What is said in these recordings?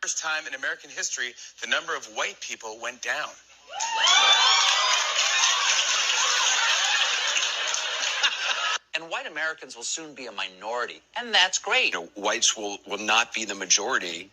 First time in American history, the number of white people went down. And white Americans will soon be a minority, and that's great. Whites will not be the majority.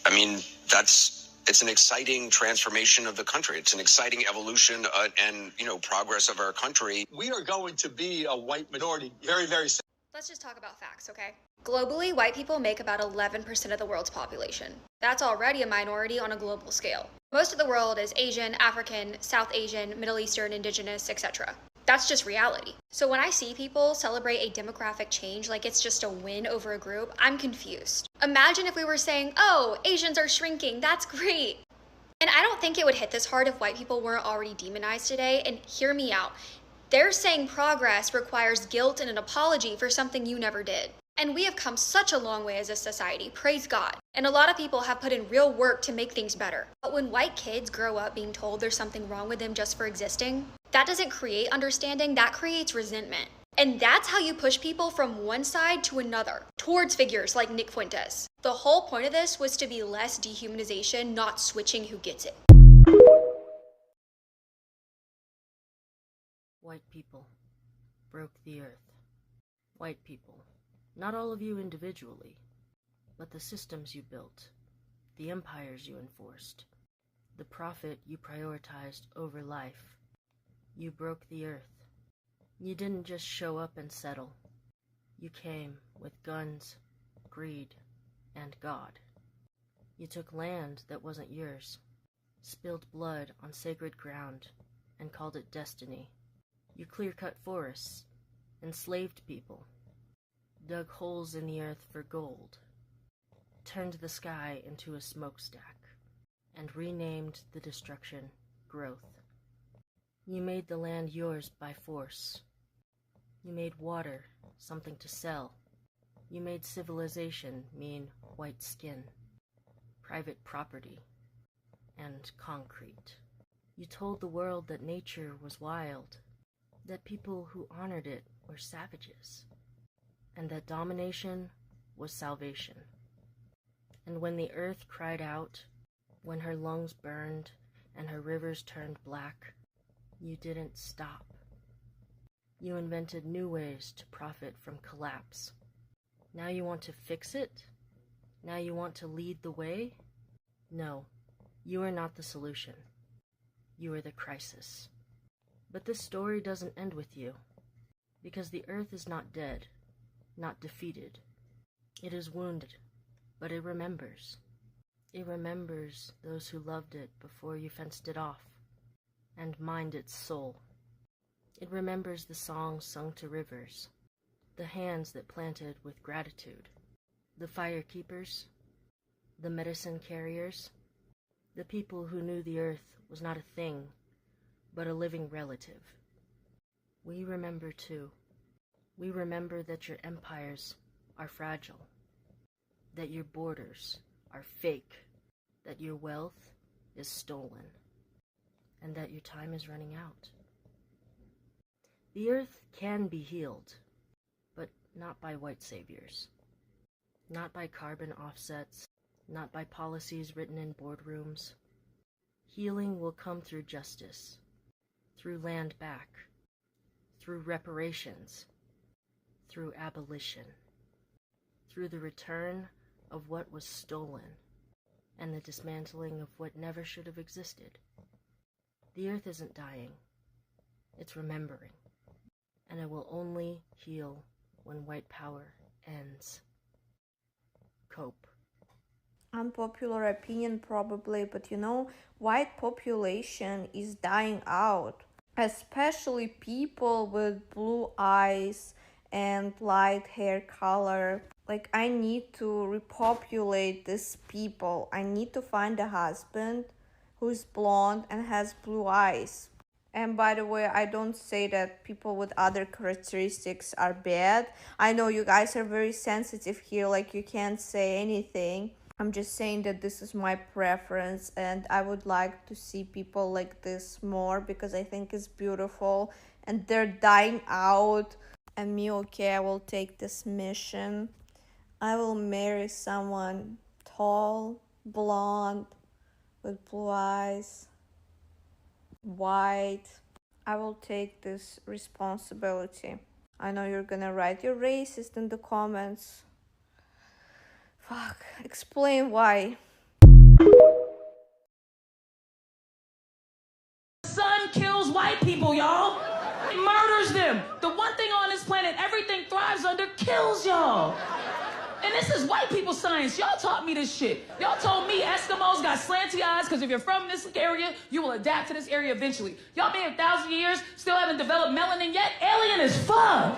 I mean, it's an exciting transformation of the country. It's an exciting evolution and progress of our country. We are going to be a white minority very, very soon. Let's just talk about facts, okay? Globally, white people make about 11% of the world's population. That's already a minority on a global scale. Most of the world is Asian, African, South Asian, Middle Eastern, Indigenous, etc. That's just reality. So when I see people celebrate a demographic change like it's just a win over a group, I'm confused. Imagine if we were saying, oh, Asians are shrinking, that's great. And I don't think it would hit this hard if white people weren't already demonized today, and hear me out. They're saying progress requires guilt and an apology for something you never did. And we have come such a long way as a society, praise God. And a lot of people have put in real work to make things better. But when white kids grow up being told there's something wrong with them just for existing, that doesn't create understanding, that creates resentment. And that's how you push people from one side to another, towards figures like Nick Fuentes. The whole point of this was to be less dehumanization, not switching who gets it. White people broke the earth. White people. Not all of you individually, but the systems you built, the empires you enforced, the profit you prioritized over life. You broke the earth. You didn't just show up and settle. You came with guns, greed, and God. You took land that wasn't yours, spilled blood on sacred ground, and called it destiny. You clear-cut forests, enslaved people, dug holes in the earth for gold, turned the sky into a smokestack, and renamed the destruction growth. You made the land yours by force. You made water something to sell. You made civilization mean white skin, private property, and concrete. You told the world that nature was wild, that people who honored it were savages, and that domination was salvation. And when the earth cried out, when her lungs burned and her rivers turned black, you didn't stop. You invented new ways to profit from collapse. Now you want to fix it? Now you want to lead the way? No, you are not the solution. You are the crisis. But this story doesn't end with you, because the earth is not dead, not defeated. It is wounded, but it remembers. It remembers those who loved it before you fenced it off, and mined its soul. It remembers the songs sung to rivers, the hands that planted with gratitude, the fire keepers, the medicine carriers, the people who knew the earth was not a thing, but a living relative. We remember too. We remember that your empires are fragile, that your borders are fake, that your wealth is stolen, and that your time is running out. The earth can be healed, but not by white saviors, not by carbon offsets, not by policies written in boardrooms. Healing will come through justice, through land back, through reparations, through abolition, through the return of what was stolen, and the dismantling of what never should have existed. The earth isn't dying, it's remembering, and it will only heal when white power ends. Cope. Unpopular opinion probably, but white population is dying out, especially people with blue eyes and light hair color. Like, I need to repopulate these people. I need to find a husband who's blonde and has blue eyes. And by the way, I don't say that people with other characteristics are bad. I know you guys are very sensitive here, like you can't say anything. I'm just saying that this is my preference, and I would like to see people like this more because I think it's beautiful, and they're dying out. And me, okay, I will take this mission. I will marry someone tall, blonde, with blue eyes, white. I will take this responsibility. I know you're gonna write you're racist in the comments. Fuck, explain why. Sun kills white people, y'all. It murders them. The one thing on this planet everything thrives under kills y'all. And this is white people science. Y'all taught me this shit. Y'all told me Eskimos got slanty eyes because if you're from this area, you will adapt to this area eventually. Y'all been 1,000 years, still haven't developed melanin yet? Alien as fuck.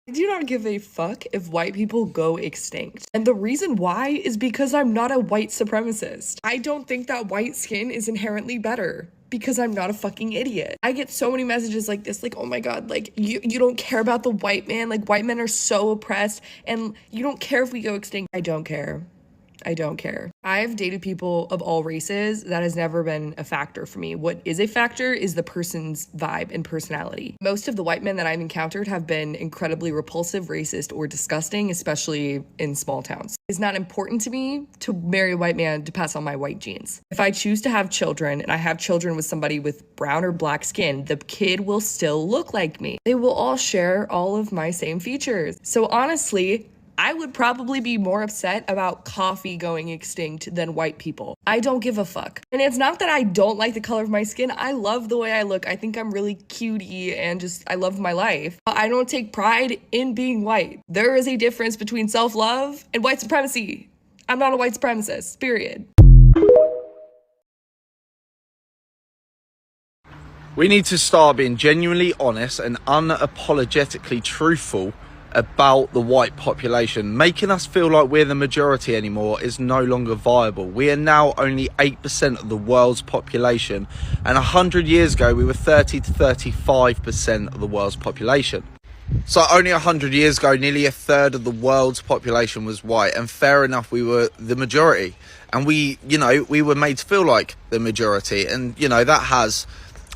I do not give a fuck if white people go extinct. And the reason why is because I'm not a white supremacist. I don't think that white skin is inherently better because I'm not a fucking idiot. I get so many messages like this, like, oh my god, like, you don't care about the white man, like, white men are so oppressed, and you don't care if we go extinct. I don't care. I don't care. I've dated people of all races. That has never been a factor for me. What is a factor is the person's vibe and personality. Most of the white men that I've encountered have been incredibly repulsive, racist, or disgusting, especially in small towns. It's not important to me to marry a white man to pass on my white genes. If I choose to have children and I have children with somebody with brown or black skin, the kid will still look like me. They will all share all of my same features. So honestly, I would probably be more upset about coffee going extinct than white people. I don't give a fuck. And it's not that I don't like the color of my skin. I love the way I look. I think I'm really cutie and just, I love my life. But I don't take pride in being white. There is a difference between self-love and white supremacy. I'm not a white supremacist, period. We need to start being genuinely honest and unapologetically truthful about the white population. Making us feel like we're the majority anymore is no longer viable. We are now only 8% of the world's population, and 100 years ago we were 30 to 35% of the world's population. So only 100 years ago, nearly a third of the world's population was white, and fair enough, we were the majority, and we were made to feel like the majority, and that has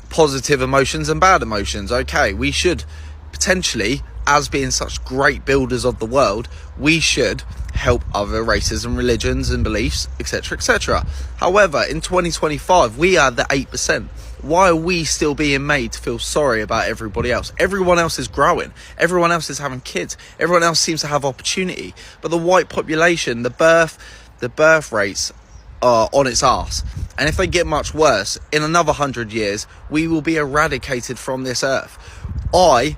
positive emotions and bad emotions. Okay, we should potentially, as being such great builders of the world, we should help other races and religions and beliefs, etc., etc. However, in 2025, we are the 8%. Why are we still being made to feel sorry about everybody else? Everyone else is growing. Everyone else is having kids. Everyone else seems to have opportunity. But the white population, the birth rates are on its arse. And if they get much worse, in another 100 years, we will be eradicated from this earth. I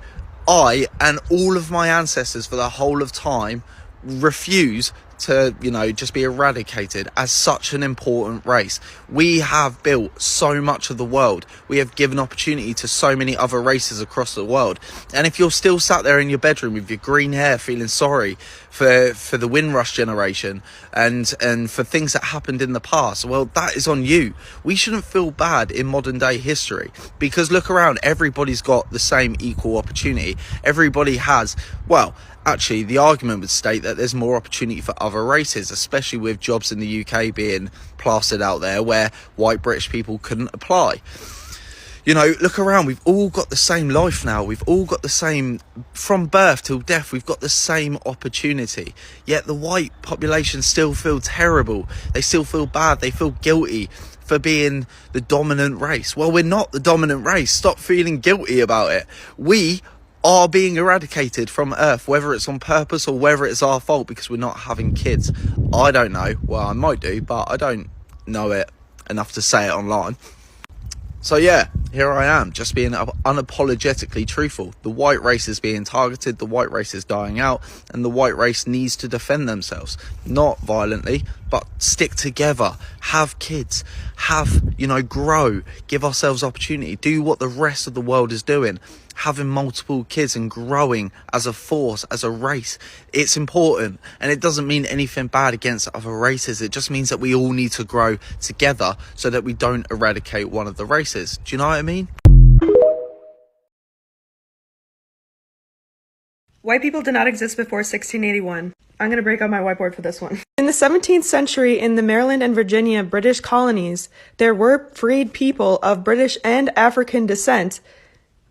and all of my ancestors for the whole of time refuse to, just be eradicated as such an important race. We have built so much of the world. We have given opportunity to so many other races across the world. And if you're still sat there in your bedroom with your green hair feeling sorry for the Windrush generation and for things that happened in the past, well, that is on you. We shouldn't feel bad in modern day history, because look around, everybody's got the same equal opportunity. Everybody has, well, actually, the argument would state that there's more opportunity for other races, especially with jobs in the UK being plastered out there where white British people couldn't apply. Look around, we've all got the same life now. We've all got the same, from birth till death, we've got the same opportunity. Yet the white population still feel terrible. They still feel bad. They feel guilty for being the dominant race. Well, we're not the dominant race. Stop feeling guilty about it. We are being eradicated from Earth, whether it's on purpose or whether it's our fault because we're not having kids. I don't know. Well, I might do, but I don't know it enough to say it online. So yeah, here I am, just being unapologetically truthful. The white race is being targeted, the white race is dying out, and the white race needs to defend themselves. Not violently, but stick together, have kids, grow, give ourselves opportunity, do what the rest of the world is doing. Having multiple kids and growing as a force, as a race, it's important. And it doesn't mean anything bad against other races. It just means that we all need to grow together so that we don't eradicate one of the races. Do you know what I mean? White people did not exist before 1681. I'm going to break out my whiteboard for this one. In the 17th century, in the Maryland and Virginia British colonies, there were freed people of British and African descent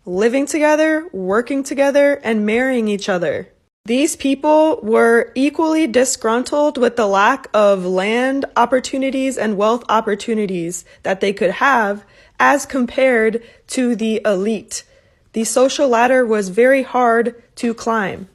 living together, working together, and marrying each other. These people were equally disgruntled with the lack of land opportunities and wealth opportunities that they could have as compared to the elite. The social ladder was very hard to climb.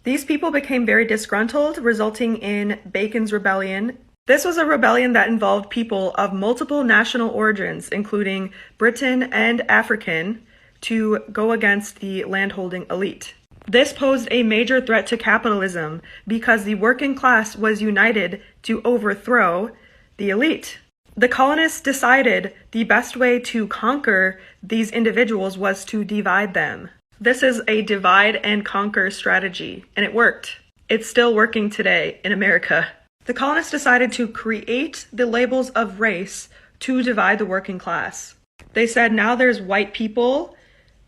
These people became very disgruntled, resulting in Bacon's Rebellion. This was a rebellion that involved people of multiple national origins, including Britain and African, to go against the landholding elite. This posed a major threat to capitalism because the working class was united to overthrow the elite. The colonists decided the best way to conquer these individuals was to divide them. This is a divide and conquer strategy, and it worked. It's still working today in America. The colonists decided to create the labels of race to divide the working class. They said now there's white people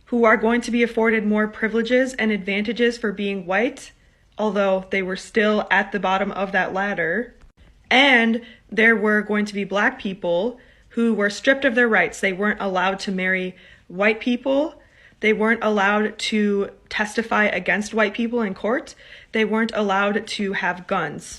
who are going to be afforded more privileges and advantages for being white, although they were still at the bottom of that ladder. And there were going to be black people who were stripped of their rights. They weren't allowed to marry white people. They weren't allowed to testify against white people in court. They weren't allowed to have guns.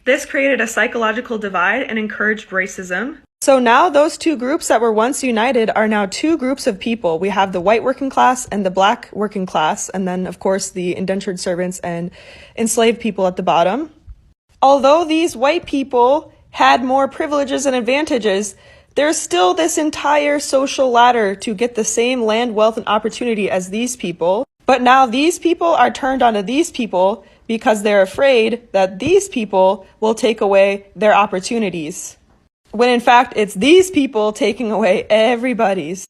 This created a psychological divide and encouraged racism. So now those two groups that were once united are now two groups of people. We have the white working class and the black working class, and then of course the indentured servants and enslaved people at the bottom. Although these white people had more privileges and advantages, there's still this entire social ladder to get the same land, wealth, and opportunity as these people. But now these people are turned onto these people because they're afraid that these people will take away their opportunities. When in fact, it's these people taking away everybody's.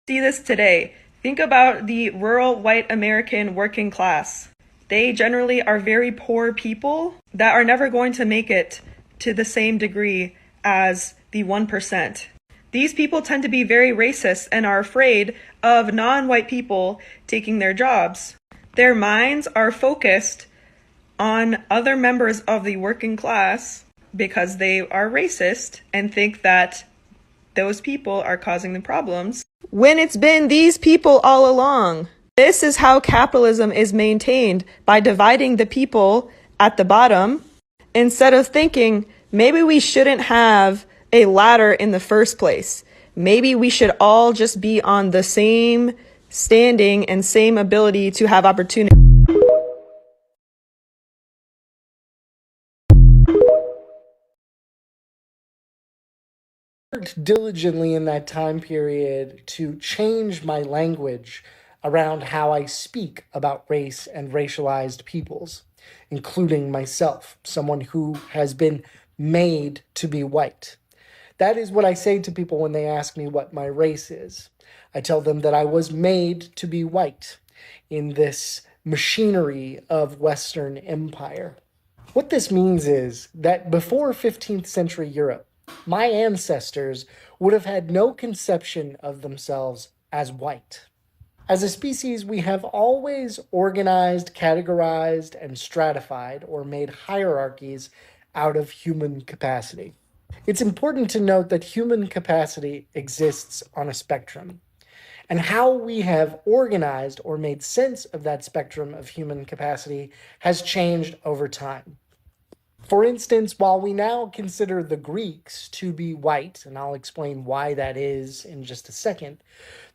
See this today. Think about the rural white American working class. They generally are very poor people that are never going to make it to the same degree as the 1%. These people tend to be very racist and are afraid of non-white people taking their jobs. Their minds are focused on other members of the working class because they are racist and think that those people are causing the problems, when it's been these people all along. This is how capitalism is maintained, by dividing the people at the bottom instead of thinking maybe we shouldn't have a ladder in the first place. Maybe we should all just be on the same standing and same ability to have opportunity. Worked diligently in that time period to change my language around how I speak about race and racialized peoples, including myself, someone who has been made to be white. That is what I say to people when they ask me what my race is. I tell them that I was made to be white in this machinery of Western empire. What this means is that before 15th century Europe, my ancestors would have had no conception of themselves as white. As a species, we have always organized, categorized, and stratified or made hierarchies out of human capacity. It's important to note that human capacity exists on a spectrum, and how we have organized or made sense of that spectrum of human capacity has changed over time. For instance, while we now consider the Greeks to be white, and I'll explain why that is in just a second,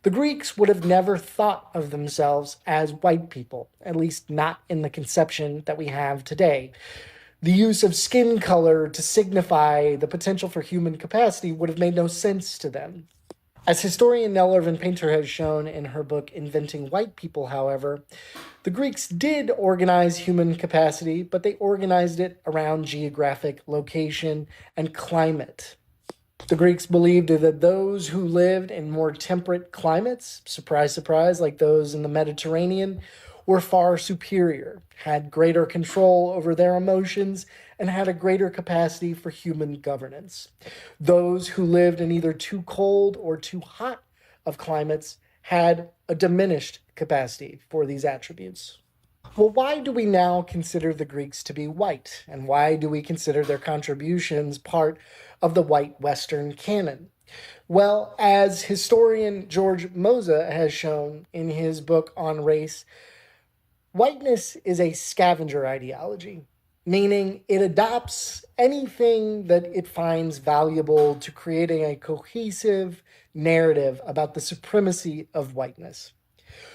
the Greeks would have never thought of themselves as white people, at least not in the conception that we have today. The use of skin color to signify the potential for human capacity would have made no sense to them. As historian Nell Irvin Painter has shown in her book Inventing White People, however, the Greeks did organize human capacity, but they organized it around geographic location and climate. The Greeks believed that those who lived in more temperate climates, surprise, surprise, like those in the Mediterranean, were far superior, had greater control over their emotions, and had a greater capacity for human governance. Those who lived in either too cold or too hot of climates had a diminished capacity for these attributes. Well, why do we now consider the Greeks to be white? And why do we consider their contributions part of the white Western canon? Well, as historian George Moza has shown in his book on race, Whiteness is a scavenger ideology, meaning it adopts anything that it finds valuable to creating a cohesive narrative about the supremacy of whiteness.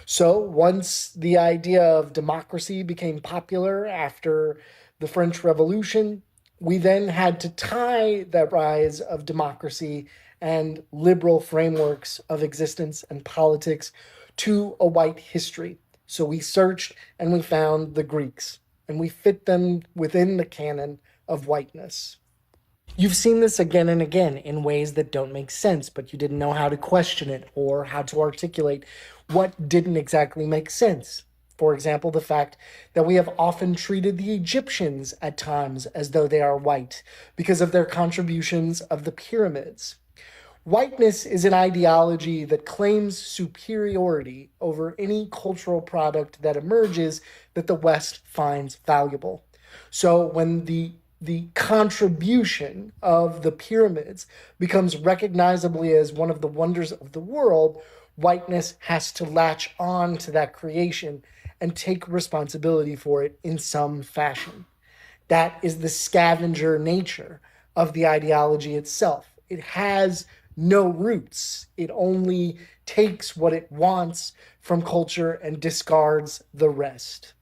So once the idea of democracy became popular after the French Revolution, we then had to tie that rise of democracy and liberal frameworks of existence and politics to a white history. So we searched and we found the Greeks, and we fit them within the canon of whiteness. You've seen this again and again in ways that don't make sense, but you didn't know how to question it or how to articulate what didn't exactly make sense. For example, the fact that we have often treated the Egyptians at times as though they are white because of their contributions of the pyramids. Whiteness is an ideology that claims superiority over any cultural product that emerges that the West finds valuable. So when the contribution of the pyramids becomes recognizably as one of the wonders of the world, whiteness has to latch on to that creation and take responsibility for it in some fashion. That is the scavenger nature of the ideology itself. It has no roots. It only takes what it wants from culture and discards the rest.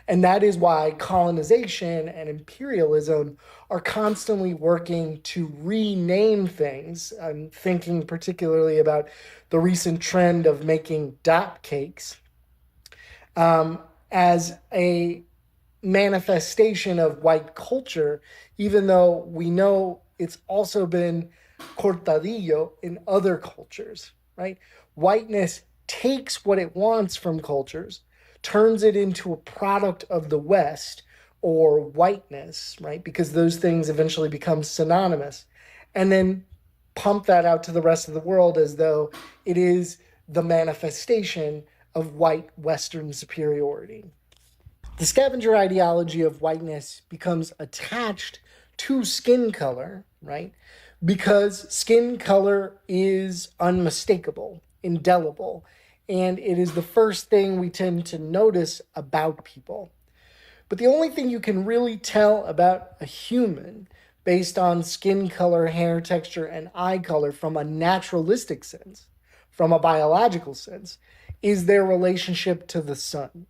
And that is why colonization and imperialism are constantly working to rename things. I'm thinking particularly about the recent trend of making dot cakes as a manifestation of white culture, even though we know it's also been cortadillo in other cultures, right? Whiteness takes what it wants from cultures, turns it into a product of the West or whiteness, right? Because those things eventually become synonymous, and then pump that out to the rest of the world as though it is the manifestation of white Western superiority. The scavenger ideology of whiteness becomes attached to skin color, right? Because skin color is unmistakable, indelible, and it is the first thing we tend to notice about people. But the only thing you can really tell about a human based on skin color, hair texture, and eye color from a naturalistic sense, from a biological sense, is their relationship to the sun,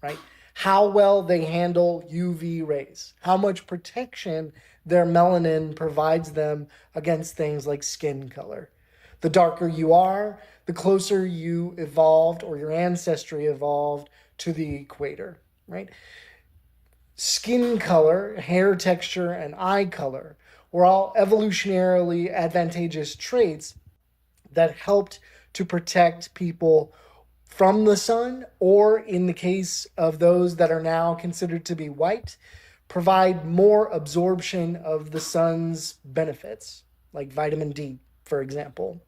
right? How well they handle UV rays, how much protection their melanin provides them against things like skin color. The darker you are, the closer you evolved or your ancestry evolved to the equator, right? Skin color, hair texture, and eye color were all evolutionarily advantageous traits that helped to protect people from the sun, or in the case of those that are now considered to be white, provide more absorption of the sun's benefits, like vitamin D, for example.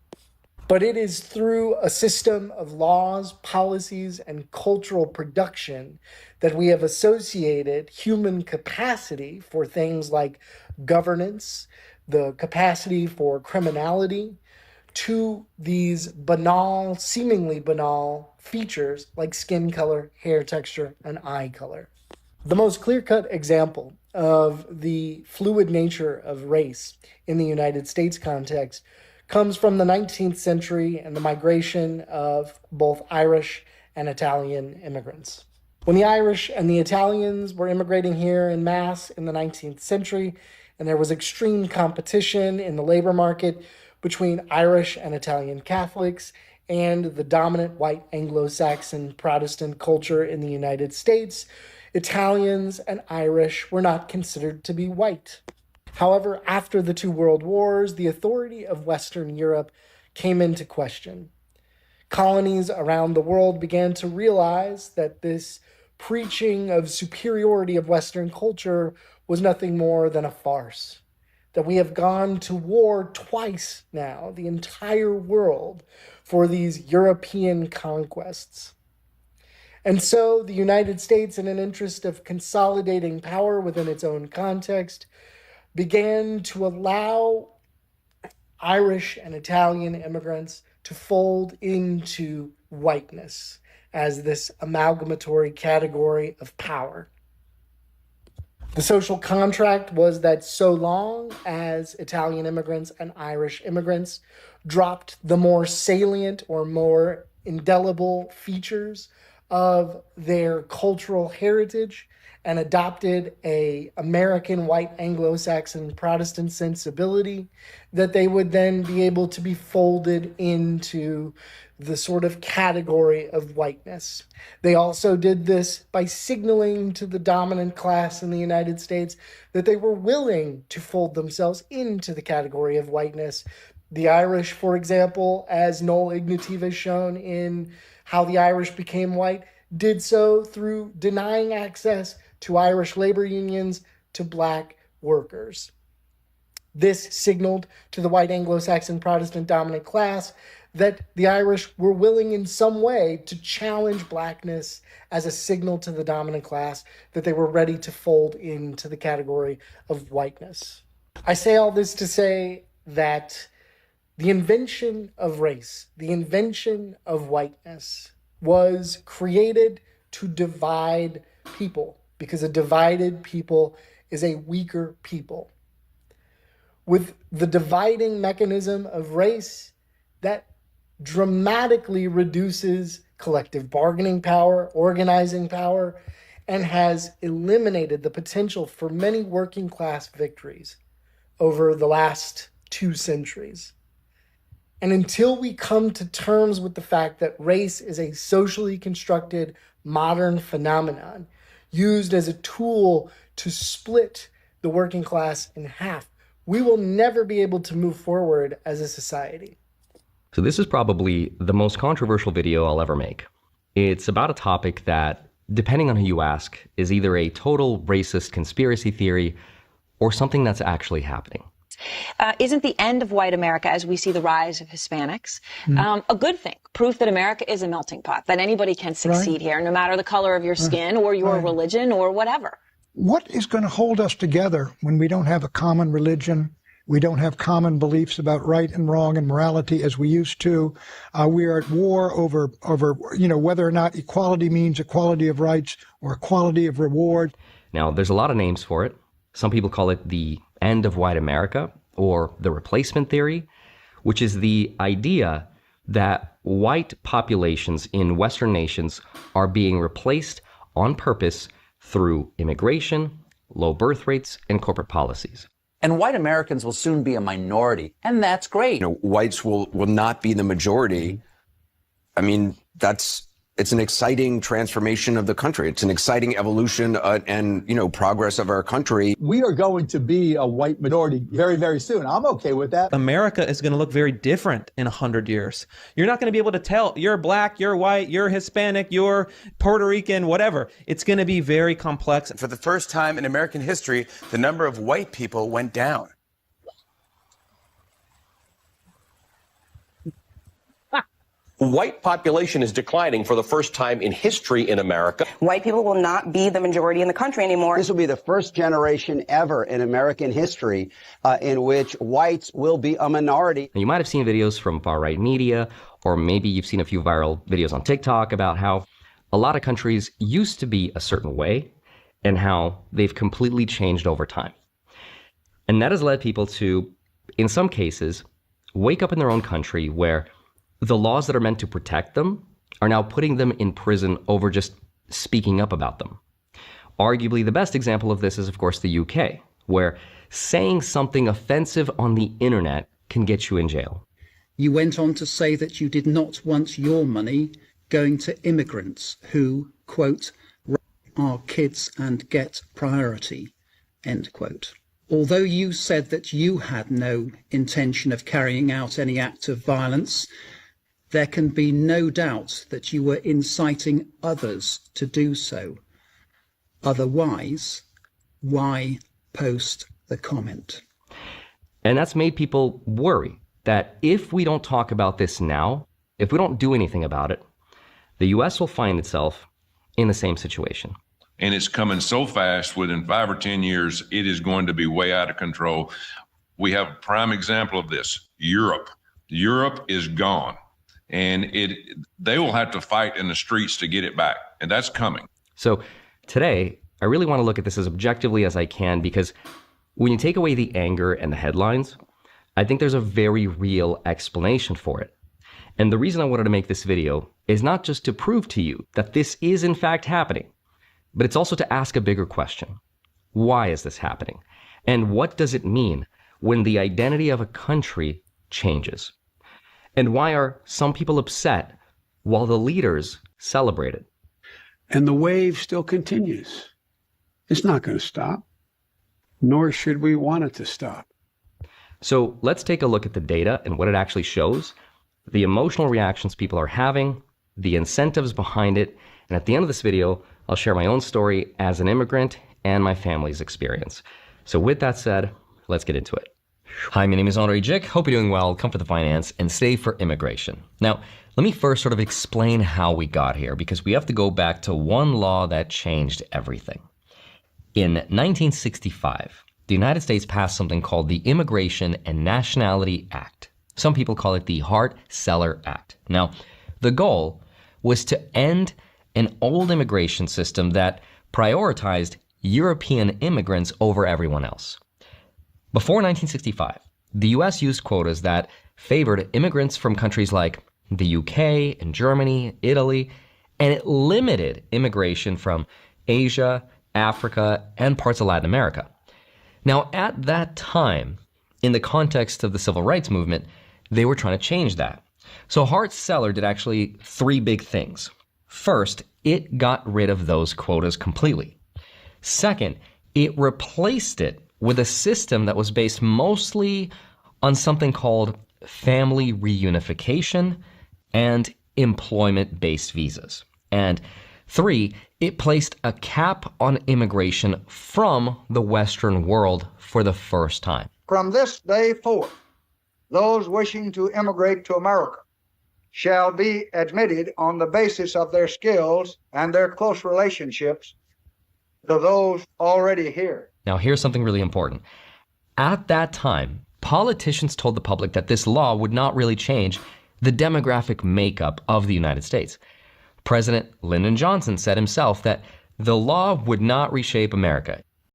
But it is through a system of laws, policies, and cultural production that we have associated human capacity for things like governance, the capacity for criminality, to these banal, seemingly banal features like skin color, hair texture, and eye color. The most clear-cut example of the fluid nature of race in the United States context comes from the 19th century and the migration of both Irish and Italian immigrants. When the Irish and the Italians were immigrating here in mass in the 19th century, and there was extreme competition in the labor market between Irish and Italian Catholics and the dominant white Anglo-Saxon Protestant culture in the United States, Italians and Irish were not considered to be white. However, after the two world wars, the authority of Western Europe came into question. Colonies around the world began to realize that this preaching of superiority of Western culture was nothing more than a farce. That we have gone to war twice now, the entire world, for these European conquests. And so the United States, in an interest of consolidating power within its own context, began to allow Irish and Italian immigrants to fold into whiteness as this amalgamatory category of power. The social contract was that so long as Italian immigrants and Irish immigrants dropped the more salient or more indelible features of their cultural heritage and adopted a American white Anglo-Saxon Protestant sensibility, that they would then be able to be folded into the sort of category of whiteness. They also did this by signaling to the dominant class in the United States that they were willing to fold themselves into the category of whiteness. The Irish, for example, as Noel Ignative has shown in How the Irish Became White, did so through denying access to Irish labor unions to black workers. This signaled to the white Anglo-Saxon Protestant dominant class that the Irish were willing in some way to challenge blackness as a signal to the dominant class that they were ready to fold into the category of whiteness. I say all this to say that the invention of race, the invention of whiteness, was created to divide people, because a divided people is a weaker people. With the dividing mechanism of race, that dramatically reduces collective bargaining power, organizing power, and has eliminated the potential for many working class victories over the last 2 centuries. And until we come to terms with the fact that race is a socially constructed modern phenomenon used as a tool to split the working class in half, we will never be able to move forward as a society. So this is probably the most controversial video I'll ever make. It's about a topic that, depending on who you ask, is either a total racist conspiracy theory or something that's actually happening. Isn't the end of white America, as we see the rise of Hispanics, a good thing? Proof that America is a melting pot, that anybody can succeed here, no matter the color of your skin or your religion or whatever. What is going to hold us together when we don't have a common religion? We don't have common beliefs about right and wrong and morality as we used to. We are at war over whether or not equality means equality of rights or equality of reward. Now, there's a lot of names for it. Some people call it the end of white America or the replacement theory, which is the idea that white populations in Western nations are being replaced on purpose through immigration, low birth rates, and corporate policies. And white Americans will soon be a minority, and that's great. Whites will not be the majority. I mean, it's an exciting transformation of the country. It's an exciting evolution and progress of our country. We are going to be a white minority very, very soon. I'm okay with that. America is going to look very different in 100 years. You're not going to be able to tell you're black, you're white, you're Hispanic, you're Puerto Rican, whatever. It's going to be very complex. For the first time in American history, the number of white people went down. The white population is declining for the first time in history in America. White people will not be the majority in the country anymore. This will be the first generation ever in American history in which whites will be a minority. Now, you might have seen videos from far-right media, or maybe you've seen a few viral videos on TikTok about how a lot of countries used to be a certain way and how they've completely changed over time. And that has led people to, in some cases, wake up in their own country where the laws that are meant to protect them are now putting them in prison over just speaking up about them. Arguably, the best example of this is, of course, the UK, where saying something offensive on the internet can get you in jail. You went on to say that you did not want your money going to immigrants who, quote, rape our kids and get priority, end quote. Although you said that you had no intention of carrying out any act of violence, there can be no doubt that you were inciting others to do so. Otherwise, why post the comment? And that's made people worry that if we don't talk about this now, if we don't do anything about it, the U.S. will find itself in the same situation. And it's coming so fast, within 5 or 10 years, it is going to be way out of control. We have a prime example of this, Europe. Europe is gone. and they will have to fight in the streets to get it back, and that's coming. So today, I really want to look at this as objectively as I can, because when you take away the anger and the headlines, I think there's a very real explanation for it. And the reason I wanted to make this video is not just to prove to you that this is in fact happening, but it's also to ask a bigger question. Why is this happening? And what does it mean when the identity of a country changes? And why are some people upset while the leaders celebrate it? And the wave still continues. It's not going to stop, nor should we want it to stop. So let's take a look at the data and what it actually shows, the emotional reactions people are having, the incentives behind it, and at the end of this video, I'll share my own story as an immigrant and my family's experience. So with that said, let's get into it. Hi, my name is Henri Jick. Hope you're doing well. Come for the finance and stay for immigration. Now, let me first sort of explain how we got here, because we have to go back to one law that changed everything. In 1965, the United States passed something called the Immigration and Nationality Act. Some people call it the Hart-Celler Act. Now, the goal was to end an old immigration system that prioritized European immigrants over everyone else. Before 1965, the US used quotas that favored immigrants from countries like the UK and Germany, Italy, and it limited immigration from Asia, Africa, and parts of Latin America. Now, at that time, in the context of the civil rights movement, they were trying to change that. So Hart-Celler did actually three big things. First, it got rid of those quotas completely. Second, it replaced it with a system that was based mostly on something called family reunification and employment-based visas. And three, it placed a cap on immigration from the Western world for the first time. From this day forth, those wishing to immigrate to America shall be admitted on the basis of their skills and their close relationships to those already here. Now, here's something really important. At that time, politicians told the public that this law would not really change the demographic makeup of the United States. President Lyndon Johnson said himself that the law would not reshape America.